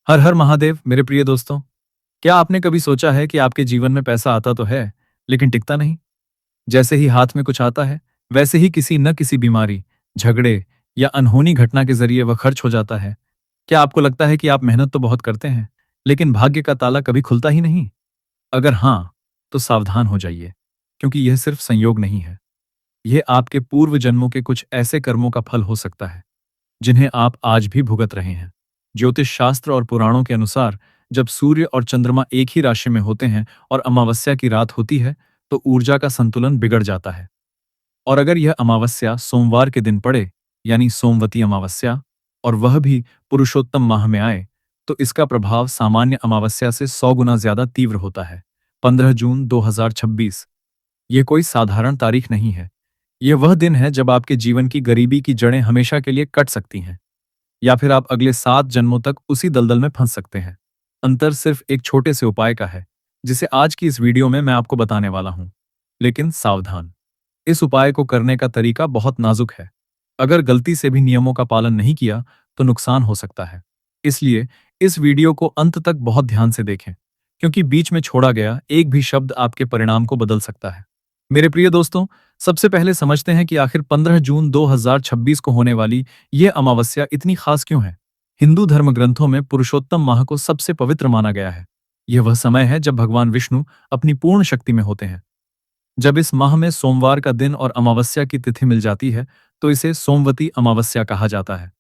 हर हर महादेव मेरे प्रिय दोस्तों। क्या आपने कभी सोचा है कि आपके जीवन में पैसा आता तो है लेकिन टिकता नहीं? जैसे ही हाथ में कुछ आता है वैसे ही किसी न किसी बीमारी, झगड़े या अनहोनी घटना के जरिए वह खर्च हो जाता है। क्या आपको लगता है कि आप मेहनत तो बहुत करते हैं लेकिन भाग्य का ताला कभी खुलता ही नहीं? अगर हाँ, तो सावधान हो जाइए, क्योंकि यह सिर्फ संयोग नहीं है। यह आपके पूर्व जन्मों के कुछ ऐसे कर्मों का फल हो सकता है जिन्हें आप आज भी भुगत रहे हैं। ज्योतिष शास्त्र और पुराणों के अनुसार जब सूर्य और चंद्रमा एक ही राशि में होते हैं और अमावस्या की रात होती है, तो ऊर्जा का संतुलन बिगड़ जाता है। और अगर यह अमावस्या सोमवार के दिन पड़े, यानी सोमवती अमावस्या, और वह भी पुरुषोत्तम माह में आए, तो इसका प्रभाव सामान्य अमावस्या से 100 गुना ज्यादा तीव्र होता है। 15 जून 2026। ये कोई साधारण तारीख नहीं है। ये वह दिन है जब आपके जीवन की गरीबी की जड़ें हमेशा के लिए कट सकती हैं, या फिर आप अगले 7 जन्मों तक उसी दलदल में फंस सकते हैं। अंतर सिर्फ एक छोटे से उपाय का है, जिसे आज की इस वीडियो में मैं आपको बताने वाला हूं। लेकिन सावधान, इस उपाय को करने का तरीका बहुत नाजुक है। अगर गलती से भी नियमों का पालन नहीं किया, तो नुकसान हो सकता है। इसलिए इस वीडियो को अंत तक बहुत ध्यान से देखें, क्योंकि बीच में छोड़ा गया एक भी शब्द आपके परिणाम को बदल सकता है। मेरे प्रिय दोस्तों, सबसे पहले समझते हैं कि आखिर 15 जून 2026 को होने वाली यह अमावस्या इतनी खास क्यों है। हिंदू धर्म ग्रंथों में पुरुषोत्तम माह को सबसे पवित्र माना गया है। यह वह समय है जब भगवान विष्णु अपनी पूर्ण शक्ति में होते हैं। जब इस माह में सोमवार का दिन और अमावस्या की तिथि मिल जाती है, तो इसे सोमवती अमावस्या कहा जाता है।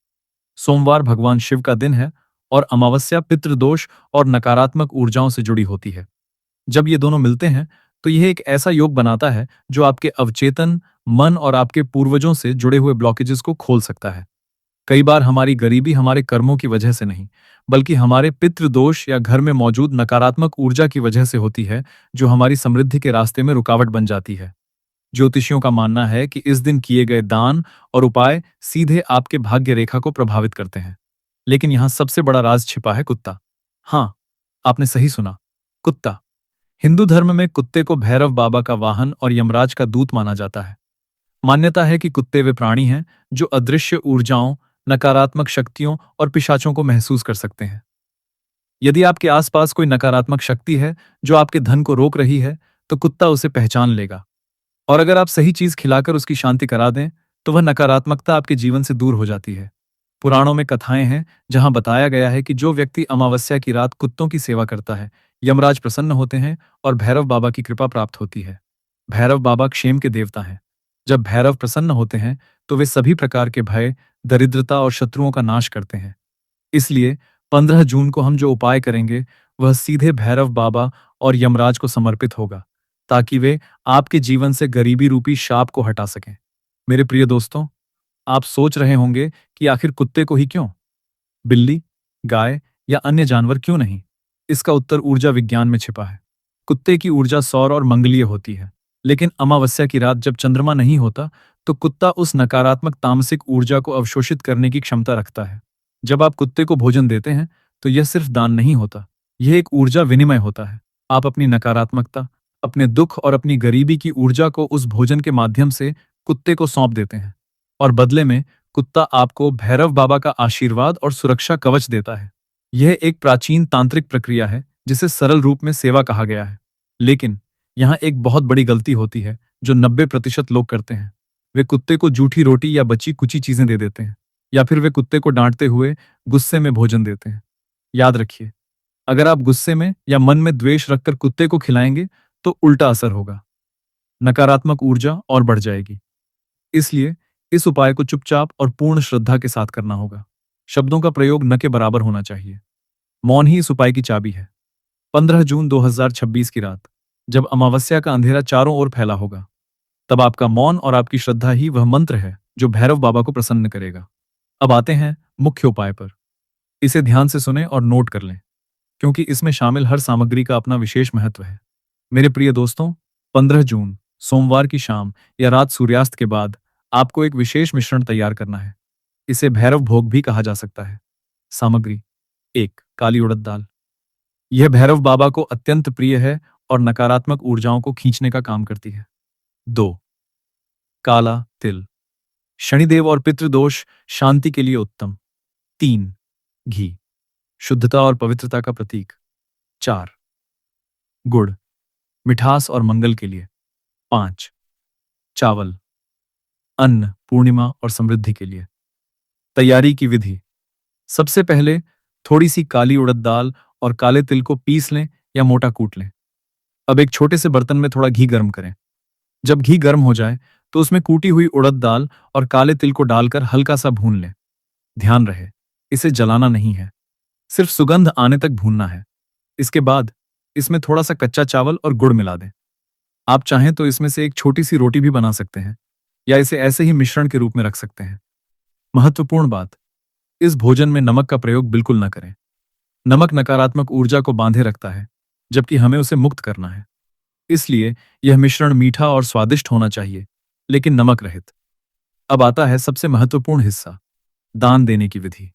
सोमवार भगवान शिव का दिन है और अमावस्या पितृदोष और नकारात्मक ऊर्जाओं से जुड़ी होती है। जब ये दोनों मिलते हैं, तो यह एक ऐसा योग बनाता है जो आपके अवचेतन मन और आपके पूर्वजों से जुड़े हुए ब्लॉकेजेस को खोल सकता है। कई बार हमारी गरीबी हमारे कर्मों की वजह से नहीं, बल्कि हमारे पितृदोष या घर में मौजूद नकारात्मक ऊर्जा की वजह से होती है, जो हमारी समृद्धि के रास्ते में रुकावट बन जाती है। ज्योतिषियों का मानना है कि इस दिन किए गए दान और उपाय सीधे आपके भाग्य रेखा को प्रभावित करते हैं। लेकिन यहां सबसे बड़ा राज छिपा है: कुत्ता। हाँ, आपने सही सुना, कुत्ता। हिंदू धर्म में कुत्ते को भैरव बाबा का वाहन और यमराज का दूत माना जाता है। मान्यता है कि कुत्ते वे प्राणी हैं जो अदृश्य ऊर्जाओं, नकारात्मक शक्तियों और पिशाचों को महसूस कर सकते हैं। यदि आपके आसपास कोई नकारात्मक शक्ति है जो आपके धन को रोक रही है, तो कुत्ता उसे पहचान लेगा। और अगर आप सही चीज खिलाकर उसकी शांति करा दें, तो वह नकारात्मकता आपके जीवन से दूर हो जाती है। पुराणों में कथाएं हैं जहां बताया गया है कि जो व्यक्ति अमावस्या की रात कुत्तों की सेवा करता है, यमराज प्रसन्न होते हैं और भैरव बाबा की कृपा प्राप्त होती है। भैरव बाबा क्षेम के देवता हैं। जब भैरव प्रसन्न होते हैं, तो वे सभी प्रकार के भय, दरिद्रता और शत्रुओं का नाश करते हैं। इसलिए 15 जून को हम जो उपाय करेंगे, वह सीधे भैरव बाबा और यमराज को समर्पित होगा, ताकि वे आपके जीवन से गरीबी रूपी शाप को हटा सकें। मेरे प्रिय दोस्तों, आप सोच रहे होंगे कि आखिर कुत्ते को ही क्यों? बिल्ली, गाय या अन्य जानवर क्यों नहीं? इसका उत्तर ऊर्जा विज्ञान में छिपा है। कुत्ते की ऊर्जा सौर और मंगलीय होती है, लेकिन अमावस्या की रात जब चंद्रमा नहीं होता, तो कुत्ता उस नकारात्मक तामसिक ऊर्जा को अवशोषित करने की क्षमता रखता है। जब आप कुत्ते को भोजन देते हैं, तो यह सिर्फ दान नहीं होता, यह एक ऊर्जा विनिमय होता है। आप अपनी नकारात्मकता, अपने दुख और अपनी गरीबी की ऊर्जा को उस भोजन के माध्यम से कुत्ते को सौंप देते हैं, और बदले में कुत्ता आपको भैरव बाबा का आशीर्वाद और सुरक्षा कवच देता है। यह एक प्राचीन तांत्रिक प्रक्रिया है जिसे सरल रूप में सेवा कहा गया है। लेकिन यहाँ एक बहुत बड़ी गलती होती है जो 90% लोग करते हैं। वे कुत्ते को जूठी रोटी या बची कुची चीजें दे देते हैं, या फिर वे कुत्ते को डांटते हुए गुस्से में भोजन देते हैं। याद रखिए, अगर आप गुस्से में या मन में द्वेष रखकर कुत्ते को खिलाएंगे, तो उल्टा असर होगा। नकारात्मक ऊर्जा और बढ़ जाएगी। इसलिए इस उपाय को चुपचाप और पूर्ण श्रद्धा के साथ करना होगा। शब्दों का प्रयोग न के बराबर होना चाहिए। मौन ही इस उपाय की चाबी है। 15 जून 2026 की रात, जब अमावस्या का अंधेरा चारों ओर फैला होगा, तब आपका मौन और आपकी श्रद्धा ही वह मंत्र है जो भैरव बाबा को प्रसन्न करेगा। अब आते हैं मुख्य उपाय पर। इसे ध्यान से सुने और नोट कर लें, क्योंकि इसमें शामिल हर सामग्री का अपना विशेष महत्व है। मेरे प्रिय दोस्तों, 15 जून सोमवार की शाम या रात सूर्यास्त के बाद आपको एक विशेष मिश्रण तैयार करना है। इसे भैरव भोग भी कहा जा सकता है। सामग्री: 1 काली उड़द दाल। यह भैरव बाबा को अत्यंत प्रिय है और नकारात्मक ऊर्जाओं को खींचने का काम करती है। 2 काला तिल, शनिदेव और पितृदोष शांति के लिए उत्तम। 3 घी। शुद्धता और पवित्रता का प्रतीक। 4. गुड़, मिठास और मंगल के लिए। 5. चावल, अन्न, पूर्णिमा और समृद्धि के लिए। तैयारी की विधि। सबसे पहले थोड़ी सी काली उड़द दाल और काले तिल को पीस लें या मोटा कूट लें। अब एक छोटे से बर्तन में थोड़ा घी गर्म करें। जब घी गर्म हो जाए तो उसमें कूटी हुई उड़द दाल और काले तिल को डालकर हल्का सा भून लें। ध्यान रहे, इसे जलाना नहीं है, सिर्फ सुगंध आने तक भूनना है। इसके बाद इसमें थोड़ा सा कच्चा चावल और गुड़ मिला दें। आप चाहें तो इसमें से एक छोटी सी रोटी भी बना सकते हैं या इसे ऐसे ही मिश्रण के रूप में रख सकते हैं। महत्वपूर्ण बात, इस भोजन में नमक का प्रयोग बिल्कुल न करें। नमक नकारात्मक ऊर्जा को बांधे रखता है, जबकि हमें उसे मुक्त करना है। इसलिए यह मिश्रण मीठा और स्वादिष्ट होना चाहिए, लेकिन नमक रहित। अब आता है सबसे महत्वपूर्ण हिस्सा, दान देने की विधि।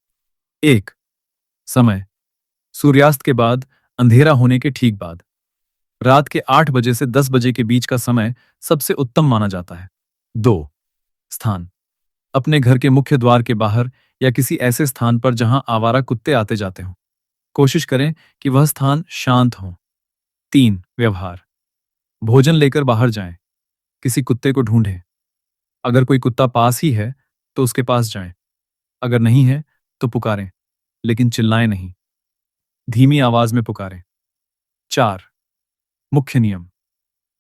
1. समय, सूर्यास्त के बाद, अंधेरा होने के ठीक बाद। रात के 8 बजे से 10 बजे के बीच का समय सबसे उत्तम माना जाता है। 2. स्थान, अपने घर के मुख्य द्वार के बाहर या किसी ऐसे स्थान पर जहां आवारा कुत्ते आते जाते हों। कोशिश करें कि वह स्थान शांत हो। 3. व्यवहार, भोजन लेकर बाहर जाएं, किसी कुत्ते को ढूंढें। अगर कोई कुत्ता पास ही है तो उसके पास जाएं। अगर नहीं है तो पुकारें, लेकिन चिल्लाएं नहीं, धीमी आवाज में पुकारें। 4. मुख्य नियम,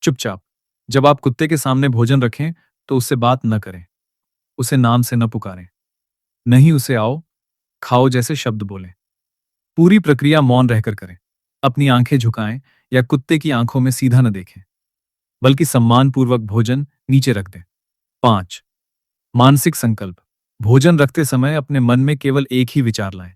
चुपचाप, जब आप कुत्ते के सामने भोजन रखें तो उससे बात न करें, उसे नाम से न पुकारें, नहीं उसे आओ, खाओ जैसे शब्द बोलें। पूरी प्रक्रिया मौन रहकर करें। अपनी आंखें झुकाएं या कुत्ते की आंखों में सीधा न देखें, बल्कि सम्मानपूर्वक भोजन नीचे रख दें। 5. मानसिक संकल्प, भोजन रखते समय अपने मन में केवल एक ही विचार लाएं।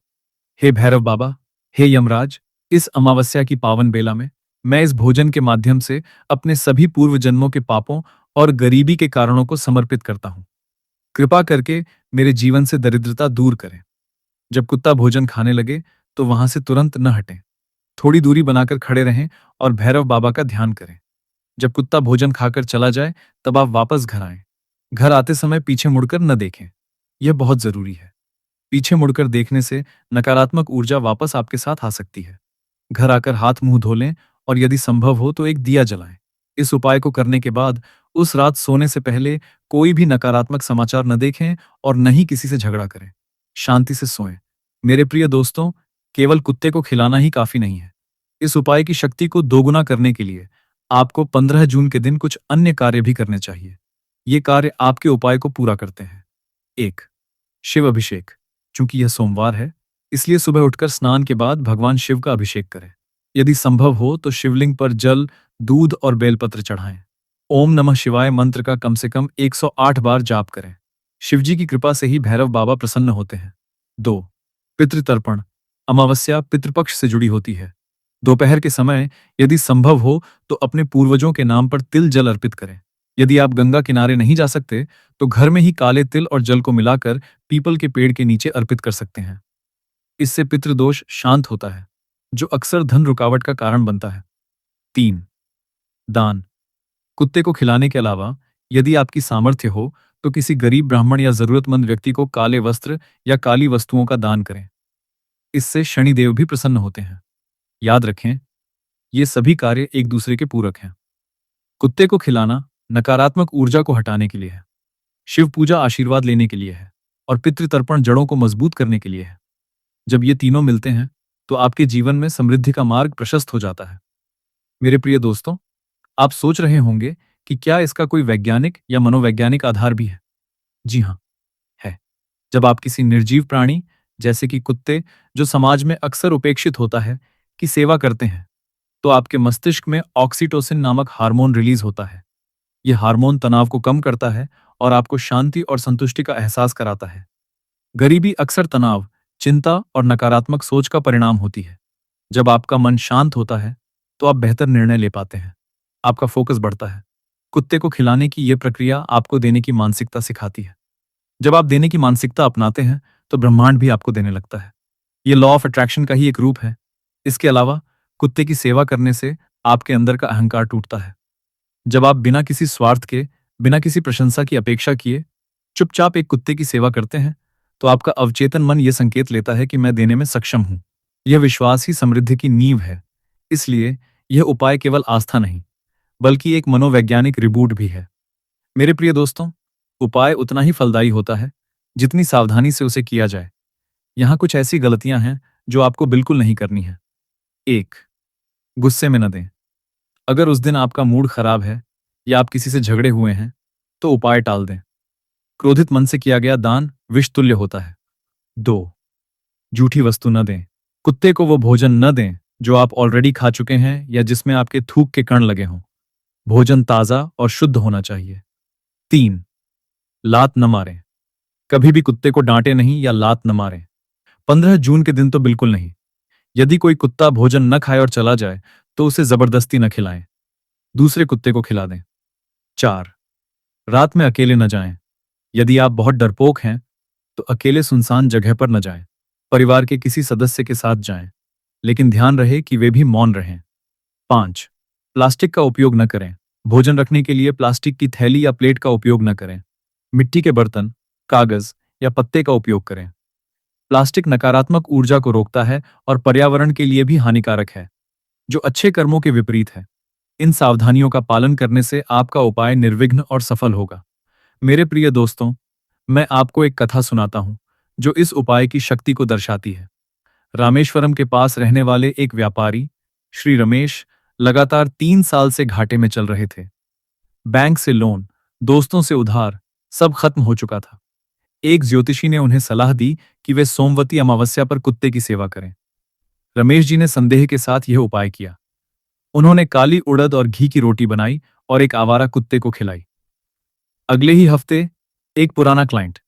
हे भैरव बाबा, हे यमराज, इस अमावस्या की पावन बेला में मैं इस भोजन के माध्यम से अपने सभी पूर्व जन्मों के पापों और गरीबी के कारणों को समर्पित करता हूं। कृपा करके मेरे जीवन से दरिद्रता दूर करें। जब कुत्ता भोजन खाने लगे तो वहां से तुरंत न हटें। थोड़ी दूरी बनाकर खड़े रहें और भैरव बाबा का ध्यान करें। जब कुत्ता भोजन खाकर चला जाए तब आप वापस घर आएं। घर आते समय पीछे मुड़कर न देखें, यह बहुत जरूरी है। पीछे मुड़कर देखने से नकारात्मक ऊर्जा वापस आपके साथ आ सकती है। घर आकर हाथ मुंह धो लें और यदि संभव हो तो एक दिया जलाएं। इस उपाय को करने के बाद उस रात सोने से पहले कोई भी नकारात्मक समाचार न देखें और न ही किसी से झगड़ा करें। शांति से सोएं। मेरे प्रिय दोस्तों, केवल कुत्ते को खिलाना ही काफी नहीं है। इस उपाय की शक्ति को दोगुना करने के लिए आपको 15 जून के दिन कुछ अन्य कार्य भी करने चाहिए। ये कार्य आपके उपाय को पूरा करते हैं। 1. शिव अभिषेक, चूंकि यह सोमवार है इसलिए सुबह उठकर स्नान के बाद भगवान शिव का अभिषेक करें। यदि संभव हो तो शिवलिंग पर जल, दूध और बेलपत्र चढ़ाएं। ओम नमः शिवाय मंत्र का कम से कम 108 बार जाप करें। शिवजी की कृपा से ही भैरव बाबा प्रसन्न होते हैं। 2. पितृतर्पण, अमावस्या पितृपक्ष से जुड़ी होती है। दोपहर के समय यदि संभव हो तो अपने पूर्वजों के नाम पर तिल जल अर्पित करें। यदि आप गंगा किनारे नहीं जा सकते तो घर में ही काले तिल और जल को मिलाकर पीपल के पेड़ के नीचे अर्पित कर सकते हैं। इससे पितृदोष शांत होता है, जो अक्सर धन रुकावट का कारण बनता है। 3. दान, कुत्ते को खिलाने के अलावा यदि आपकी सामर्थ्य हो तो किसी गरीब ब्राह्मण या जरूरतमंद व्यक्ति को काले वस्त्र या काली वस्तुओं का दान करें। इससे शनिदेव भी प्रसन्न होते हैं। याद रखें, ये सभी कार्य एक दूसरे के पूरक हैं। कुत्ते को खिलाना नकारात्मक ऊर्जा को हटाने के लिए है, शिव पूजा आशीर्वाद लेने के लिए है और पितृतर्पण जड़ों को मजबूत करने के लिए है। जब ये तीनों मिलते हैं तो आपके जीवन में समृद्धि का मार्ग प्रशस्त हो जाता है। मेरे प्रिय दोस्तों, आप सोच रहे होंगे कि क्या इसका कोई वैज्ञानिक या मनोवैज्ञानिक आधार भी है? जी हाँ, है। जब आप किसी निर्जीव प्राणी, जैसे कि कुत्ते, जो समाज में अक्सर उपेक्षित होता है, की सेवा करते हैं, तो आपके मस्तिष्क में ऑक्सीटोसिन नामक हार्मोन रिलीज होता है। यह हार्मोन तनाव को कम करता है और आपको शांति और संतुष्टि का एहसास कराता है। गरीबी अक्सर तनाव, चिंता और नकारात्मक सोच का परिणाम होती है। जब आपका मन शांत होता है तो आप बेहतर निर्णय ले पाते हैं, आपका फोकस बढ़ता है। कुत्ते को खिलाने की यह प्रक्रिया आपको देने की मानसिकता सिखाती है। जब आप देने की मानसिकता अपनाते हैं तो ब्रह्मांड भी आपको देने लगता है। यह लॉ ऑफ अट्रैक्शन का ही एक रूप है। इसके अलावा कुत्ते की सेवा करने से आपके अंदर का अहंकार टूटता है। जब आप बिना किसी स्वार्थ के, बिना किसी प्रशंसा की अपेक्षा किए चुपचाप एक कुत्ते की सेवा करते हैं तो आपका अवचेतन मन यह संकेत लेता है कि मैं देने में सक्षम हूं। यह विश्वास ही समृद्धि की नींव है। इसलिए यह उपाय केवल आस्था नहीं, बल्कि एक मनोवैज्ञानिक रिबूट भी है। मेरे प्रिय दोस्तों, उपाय उतना ही फलदायी होता है जितनी सावधानी से उसे किया जाए। यहाँ कुछ ऐसी गलतियां हैं जो आपको बिल्कुल नहीं करनी है। 1. गुस्से में न दें। अगर उस दिन आपका मूड खराब है या आप किसी से झगड़े हुए हैं, तो उपाय टाल दें। क्रोधित मन से किया गया दान विष तुल्य होता है। 2. झूठी वस्तु न दें। कुत्ते को वो भोजन न दें जो आप ऑलरेडी खा चुके हैं या जिसमें आपके थूक के कण लगे हों। भोजन ताजा और शुद्ध होना चाहिए। 3. लात न मारें। कभी भी कुत्ते को डांटे नहीं या लात न मारें। 15 जून के दिन तो बिल्कुल नहीं। यदि कोई कुत्ता भोजन न खाए और चला जाए, तो उसे जबरदस्ती न खिलाएं। दूसरे कुत्ते को खिला दें। 4. रात में अकेले न जाएं। यदि आप बहुत डरपोक हैं, तो अकेले सुनसान जगह पर न जाएं। परिवार के किसी सदस्य के साथ जाएं, लेकिन ध्यान रहे कि वे भी मौन रहें। 5. प्लास्टिक का उपयोग न करें। भोजन रखने के लिए प्लास्टिक की थैली या प्लेट का उपयोग न करें। मिट्टी के बर्तन, कागज या पत्ते का उपयोग करें। प्लास्टिक नकारात्मक ऊर्जा को रोकता है और पर्यावरण के लिए भी हानिकारक है, जो अच्छे कर्मों के विपरीत है। इन सावधानियों का पालन करने से आपका उपाय निर्विघ्न और सफल होगा। मेरे प्रिय दोस्तों, मैं आपको एक कथा सुनाता हूं जो इस उपाय की शक्ति को दर्शाती है। रामेश्वरम के पास रहने वाले एक व्यापारी, श्री रमेश, लगातार 3 साल से घाटे में चल रहे थे। बैंक से लोन, दोस्तों से उधार, सब खत्म हो चुका था। एक ज्योतिषी ने उन्हें सलाह दी कि वे सोमवती अमावस्या पर कुत्ते की सेवा करें। रमेश जी ने संदेह के साथ यह उपाय किया। उन्होंने काली उड़द और घी की रोटी बनाई और एक आवारा कुत्ते को खिलाई। अगले ही हफ्ते एक पुराना क्लाइंट,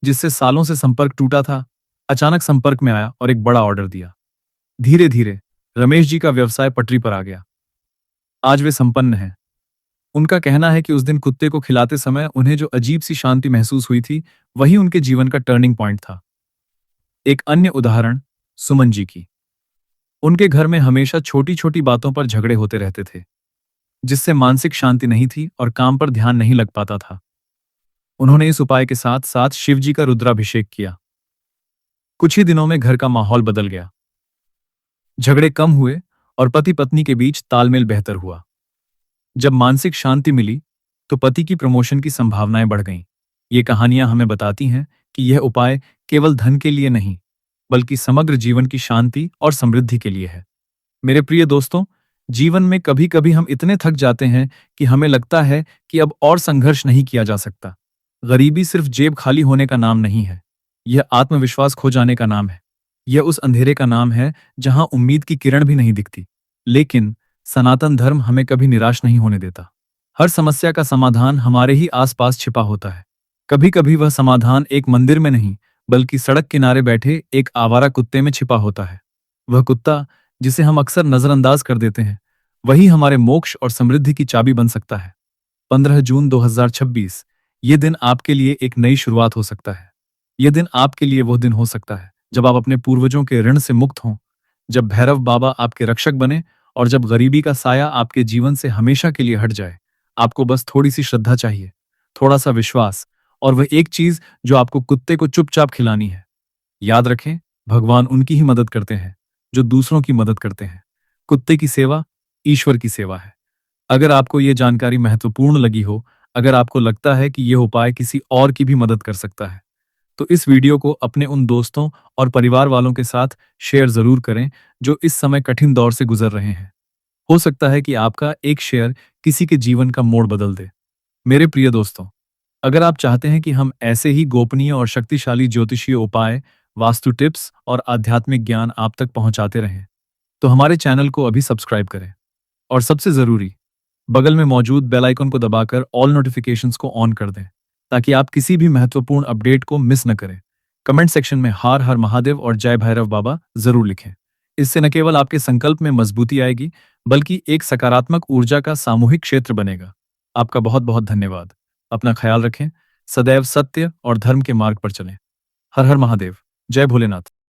जिससे सालों से संपर्क टूटा था, अचानक संपर्क में आया और एक बड़ा ऑर्डर दिया। धीरे धीरे रमेश जी का व्यवसाय पटरी पर आ गया। आज वे संपन्न हैं। उनका कहना है कि उस दिन कुत्ते को खिलाते समय उन्हें जो अजीब सी शांति महसूस हुई थी, वही उनके जीवन का टर्निंग पॉइंट था। एक अन्य उदाहरण सुमन जी की। उनके घर में हमेशा छोटी छोटी बातों पर झगड़े होते रहते थे, जिससे मानसिक शांति नहीं थी और काम पर ध्यान नहीं लग पाता था। उन्होंने इस उपाय के साथ साथ शिव जी का रुद्राभिषेक किया। कुछ ही दिनों में घर का माहौल बदल गया। झगड़े कम हुए और पति पत्नी के बीच तालमेल बेहतर हुआ। जब मानसिक शांति मिली, तो पति की प्रमोशन की संभावनाएं बढ़ गईं। ये कहानियां हमें बताती हैं कि यह उपाय केवल धन के लिए नहीं, बल्कि समग्र जीवन की शांति और समृद्धि के लिए है। मेरे प्रिय दोस्तों, जीवन में कभी कभी हम इतने थक जाते हैं कि हमें लगता है कि अब और संघर्ष नहीं किया जा सकता। गरीबी सिर्फ जेब खाली होने का नाम नहीं है, यह आत्मविश्वास खो जाने का नाम है। यह उस अंधेरे का नाम है जहां उम्मीद की किरण भी नहीं दिखती। लेकिन सनातन धर्म हमें कभी निराश नहीं होने देता। हर समस्या का समाधान हमारे ही आसपास छिपा होता है। कभी कभी वह समाधान एक मंदिर में नहीं, बल्कि सड़क किनारे बैठे एक आवारा कुत्ते में छिपा होता है। वह कुत्ता जिसे हम अक्सर नजरअंदाज कर देते हैं, वही हमारे मोक्ष और समृद्धि की चाबी बन सकता है। 15 जून 2026, ये दिन आपके लिए एक नई शुरुआत हो सकता है। यह दिन आपके लिए वो दिन हो सकता है जब आप अपने पूर्वजों के ऋण से मुक्त हों, जब भैरव बाबा आपके रक्षक बने और जब गरीबी का साया आपके जीवन से हमेशा के लिए हट जाए। आपको बस थोड़ी सी श्रद्धा चाहिए, थोड़ा सा विश्वास, और वह एक चीज जो आपको कुत्ते को चुपचाप खिलानी है। याद रखें, भगवान उनकी ही मदद करते हैं जो दूसरों की मदद करते हैं। कुत्ते की सेवा ईश्वर की सेवा है। अगर आपको ये जानकारी महत्वपूर्ण लगी हो, अगर आपको लगता है कि यह उपाय किसी और की भी मदद कर सकता है, तो इस वीडियो को अपने उन दोस्तों और परिवार वालों के साथ शेयर जरूर करें जो इस समय कठिन दौर से गुजर रहे हैं। हो सकता है कि आपका एक शेयर किसी के जीवन का मोड़ बदल दे। मेरे प्रिय दोस्तों, अगर आप चाहते हैं कि हम ऐसे ही गोपनीय और शक्तिशाली ज्योतिषीय उपाय, वास्तु टिप्स और आध्यात्मिक ज्ञान आप तक पहुंचाते रहें, तो हमारे चैनल को अभी सब्सक्राइब करें। और सबसे जरूरी, बगल में मौजूद बेल आइकन को दबाकर ऑल नोटिफिकेशंस को ऑन कर दें, ताकि आप किसी भी महत्वपूर्ण अपडेट को मिस न करें। कमेंट सेक्शन में हर हर महादेव और जय भैरव बाबा जरूर लिखें। इससे न केवल आपके संकल्प में मजबूती आएगी, बल्कि एक सकारात्मक ऊर्जा का सामूहिक क्षेत्र बनेगा। आपका बहुत बहुत धन्यवाद। अपना ख्याल रखें, सदैव सत्य और धर्म के मार्ग पर चलें। हर हर महादेव, जय भोलेनाथ।